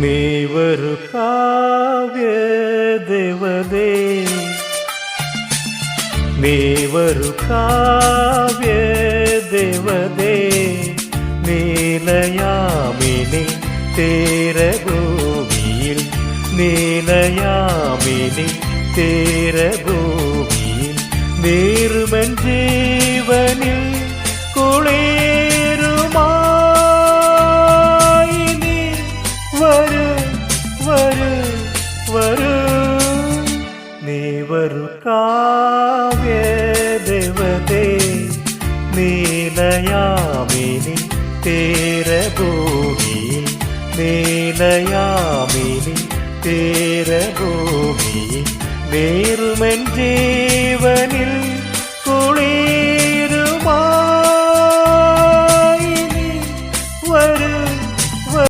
നീവരു കാവ്യ ദേവതേ നീവരു കാവ്യ ദേവതേ നീലയാമിനി തീരഭൂമിയിൽ നീലയാമിനി തീരഭൂമിയിൽ നീറുമൻ ജീവനിൽ കുളിരുമായി നീ വരൂ വരൂ വരൂ നീ വരൂ കാവ്യ ദേവതേ നീലയാമിനി തീരഭൂമിയിൽ നീലയാമിനി തീരഭൂമിയിൽ നീറുമൻ ജീവനിൽ